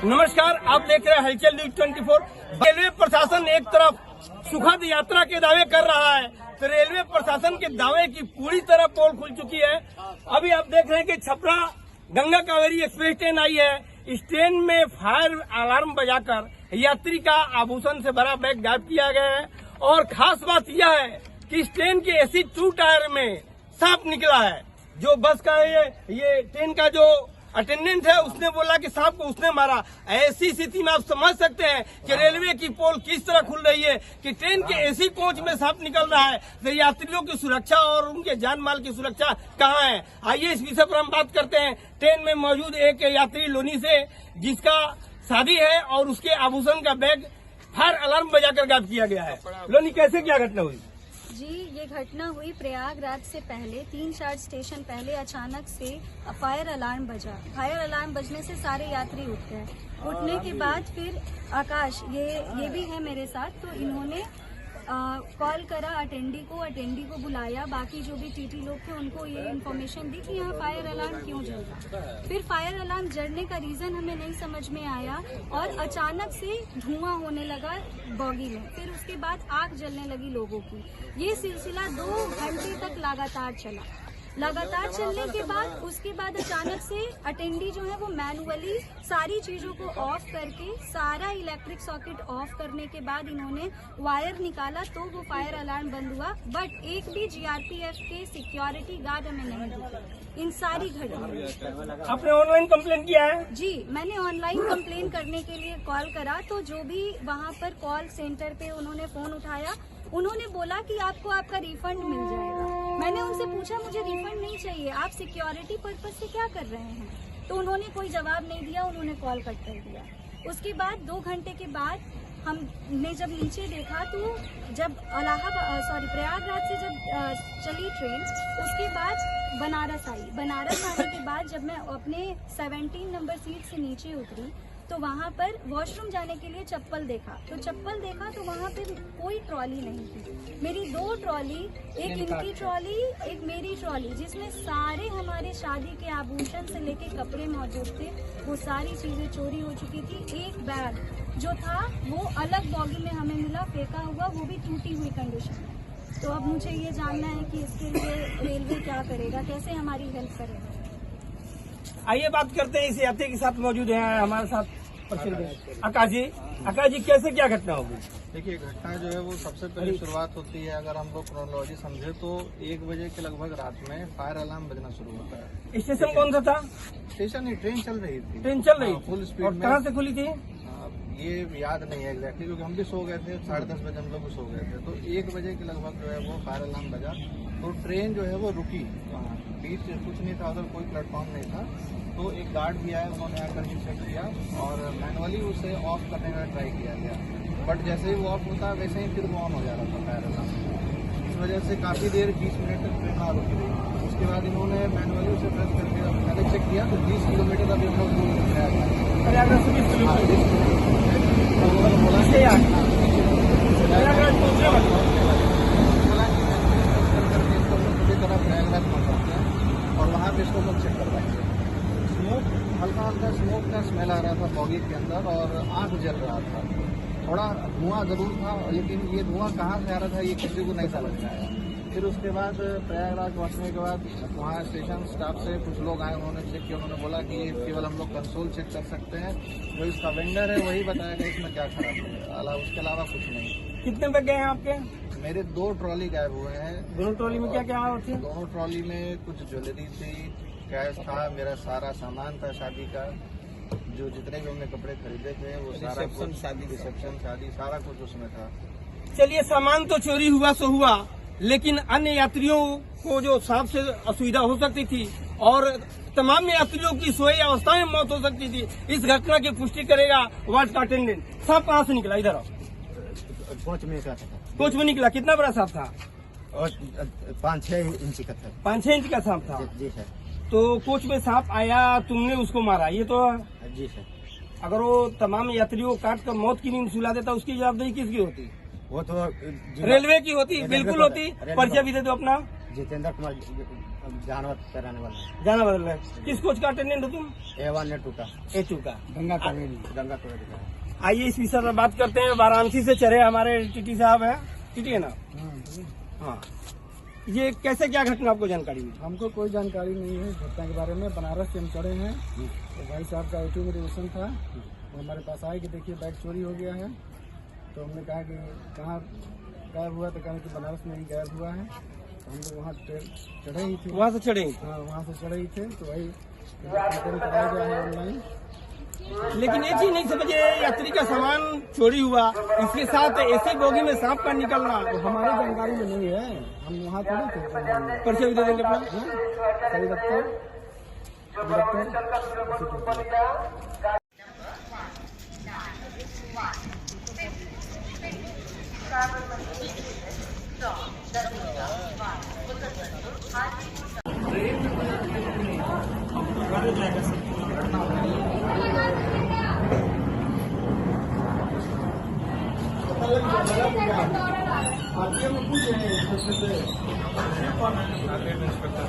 नमस्कार, आप देख रहे हैं हलचल न्यूज 24। रेलवे प्रशासन एक तरफ सुखद यात्रा के दावे कर रहा है तो रेलवे प्रशासन के दावे की पूरी तरह पोल खुल चुकी है। अभी आप देख रहे हैं कि छपरा गंगा कावेरी एक्सप्रेस ट्रेन आई है। इस ट्रेन में फायर अलार्म बजाकर यात्री का आभूषण से भरा बैग गायब किया गया है और खास बात यह है कि इस ट्रेन के एसी 2 टायर में सांप निकला है। जो बस का ये ट्रेन का जो अटेंडेंट है उसने बोला कि सांप को उसने मारा। ऐसी स्थिति में आप समझ सकते हैं कि रेलवे की पोल किस तरह खुल रही है कि ट्रेन के एसी कोच में सांप निकल रहा है तो यात्रियों की सुरक्षा और उनके जान माल की सुरक्षा कहाँ है। आइए इस विषय पर हम बात करते हैं। ट्रेन में मौजूद एक यात्री लोनी से जिसका शादी है और उसके आभूषण का बैग फायर अलार्म बजाकर गायब किया गया है। लोनी, कैसे क्या घटना हुई? जी, ये घटना हुई प्रयागराज से पहले 3-4 स्टेशन पहले अचानक से फायर अलार्म बजा। फायर अलार्म बजने से सारे यात्री उठ गए। उठने के बाद फिर आकाश ये भी है मेरे साथ, तो इन्होंने कॉल करा अटेंडी को बुलाया। बाकी जो भी टीटी लोग थे उनको ये इन्फॉर्मेशन दी कि यहाँ फायर अलार्म क्यों जल रहा। फिर फायर अलार्म जलने का रीजन हमें नहीं समझ में आया और अचानक से धुआं होने लगा बॉगी में। फिर उसके बाद आग जलने लगी लोगों की। ये सिलसिला 2 घंटे तक लगातार चलने के बाद उसके बाद अचानक से अटेंडी जो है वो मैनुअली सारी चीजों को ऑफ करके सारा इलेक्ट्रिक सॉकेट ऑफ करने के बाद इन्होंने वायर निकाला तो वो फायर अलार्म बंद हुआ। बट एक भी जीआरपीएफ के सिक्योरिटी गार्ड हमें नहीं दिखे इन सारी घटनाओं में। आपने ऑनलाइन कंप्लेंट किया है? जी, मैंने ऑनलाइन कंप्लेन करने के लिए कॉल करा तो जो भी वहाँ पर कॉल सेंटर पे उन्होंने फोन उठाया, उन्होंने बोला कि आपको आपका रिफंड मिल जाएगा। मैंने उनसे पूछा मुझे रिफंड नहीं चाहिए, आप सिक्योरिटी पर्पज से क्या कर रहे हैं? तो उन्होंने कोई जवाब नहीं दिया, उन्होंने कॉल कट कर दिया। उसके बाद 2 घंटे के बाद हमने जब नीचे देखा तो जब प्रयागराज से जब चली ट्रेन उसके बाद बनारस आने के बाद जब मैं अपने 17 नंबर सीट से नीचे उतरी तो वहाँ पर वॉशरूम जाने के लिए चप्पल देखा तो वहाँ पे कोई ट्रॉली नहीं थी। मेरी 2 ट्रॉली, एक इनकी ट्रॉली एक मेरी ट्रॉली, जिसमें सारे हमारे शादी के आभूषण से लेके कपड़े मौजूद थे, वो सारी चीजें चोरी हो चुकी थी। एक बैग जो था वो अलग बॉगी में हमें मिला, फेंका हुआ, वो भी टूटी हुई कंडीशन में। तो अब मुझे ये जानना है कि इसके लिए रेलवे क्या करेगा, कैसे हमारी हेल्प करेगा। आइए बात करते हैं इस यात्री के साथ। मौजूद है हमारे साथ आकाश जी, कैसे क्या घटना होगी? देखिए, घटना जो है वो सबसे पहले शुरुआत होती है, अगर हम लोग क्रोनोलॉजी समझे तो 1 बजे के लगभग रात में फायर अलार्म बजना शुरू होता है। स्टेशन कौन सा था? स्टेशन ही ट्रेन चल रही थी। फुल स्पीड और में। कहाँ से खुली थी? ये याद नहीं है एग्जैक्टली, क्योंकि हम भी सो गए थे। 10:30 बजे हम लोग भी सो गए थे। तो 1 बजे के लगभग जो है वो फायर अलार्म बजा तो ट्रेन जो है वो रुकी। वहाँ बीच कुछ नहीं था, उधर कोई प्लेटफॉर्म नहीं था। तो एक गार्ड भी आया, उन्होंने आकर के चेक किया और मैनुअली उसे ऑफ करने का ट्राई किया गया। बट जैसे ही वो ऑफ होता वैसे ही फिर वो ऑन हो जा रहा था फायर अलार्म। इस वजह से काफ़ी देर 20 मिनट तक ट्रेन वहाँ रुकी रही। उसके बाद इन्होंने मैनुअली उसे प्रेस करके मैंने चेक किया तो 20 किलोमीटर अभी हम लोग दूर प्रयागराज से 20 किलोमीटर प्रयागराज पहुँच सकते हैं और वहाँ पे इसको लोग चेक करवाएंगे। हल्का स्मोक का स्मेल आ रहा था बॉगी के अंदर और आग जल रहा था। थोड़ा धुआं जरूर था, लेकिन ये धुआं कहाँ से आ रहा था ये किसी को नहीं समझ में आया। फिर उसके बाद प्रयागराज पहुँचने के बाद वहाँ स्टेशन स्टाफ से कुछ लोग आए, उन्होंने चेक किया। उन्होंने बोला कि ये केवल हम लोग कंसोल चेक कर सकते हैं, जो इसका वेंडर है वही बताएगा इसमें क्या खराब है, उसके अलावा कुछ नहीं। कितने बैग गए हैं आपके? मेरे 2 ट्रॉली गायब हुए हैं। दोनों ट्रॉली में क्या क्या होती है? दोनों ट्रॉली में कुछ ज्वेलरी थी, कैश था, मेरा सारा सामान था शादी का, जो जितने भी हमने कपड़े खरीदे थे वो सारा रिसेप्शन शादी सारा कुछ उसमें था। चलिए, सामान तो चोरी हुआ सो हुआ, लेकिन अन्य यात्रियों को जो सांप से असुविधा हो सकती थी और तमाम यात्रियों की सोई अवस्था में मौत हो सकती थी, इस घटना की पुष्टि करेगा वार्ड का अटेंडेंट। सांप कहाँ से निकला? इधर कोच में निकला। कितना बड़ा सांप था? 5-6 इंच का था। 5-6 इंच का सांप था? जी सर। तो कोच में सांप आया, तुमने उसको मारा, ये तो? जी सर। अगर वो तमाम यात्रियों को काट कर मौत की नींद सुला देता, उसकी जवाबदेही किसकी होती? वो तो रेलवे की होती। बिल्कुल होती। परिचय भी दे दो अपना। जितेंद्र कुमार जानवर कराने वाला है। जाना बदल रहा है। किस कोच का अटेंडेंट हो तुम? A1 ने टूटा A2 का। गंगा कावेरी का। आइए इस विषय पर बात करते हैं। वाराणसी से चढ़े हमारे टीटी साहब है, टीटी है ना? हाँ, ये कैसे क्या घटना आपको जानकारी हुई? हमको कोई जानकारी नहीं है घटना के बारे में। बनारस से हम चढ़े हैं, तो भाई साहब का A2 में रिलेशन था, वो हमारे पास आए कि देखिए बैग चोरी हो गया है। तो हमने कहा कि कहाँ गायब हुआ, तो कहा कि बनारस में ही गायब हुआ है। तो हम लोग वहाँ चढ़े ही थे। वहाँ से चढ़े? हाँ, वहाँ से चढ़े ही थे। तो वही रिटर्न कराया गया है ऑनलाइन। लेकिन एक चीज नहीं समझे, यात्री का सामान चोरी हुआ, इसके साथ ऐसी बोगी में सांप का निकलना। तो हमारी जानकारी में नहीं है, हम वहाँ थोड़ी थे। परिचय भी दे देंगे अपना। सही दफ्तर इंस्पेक्टर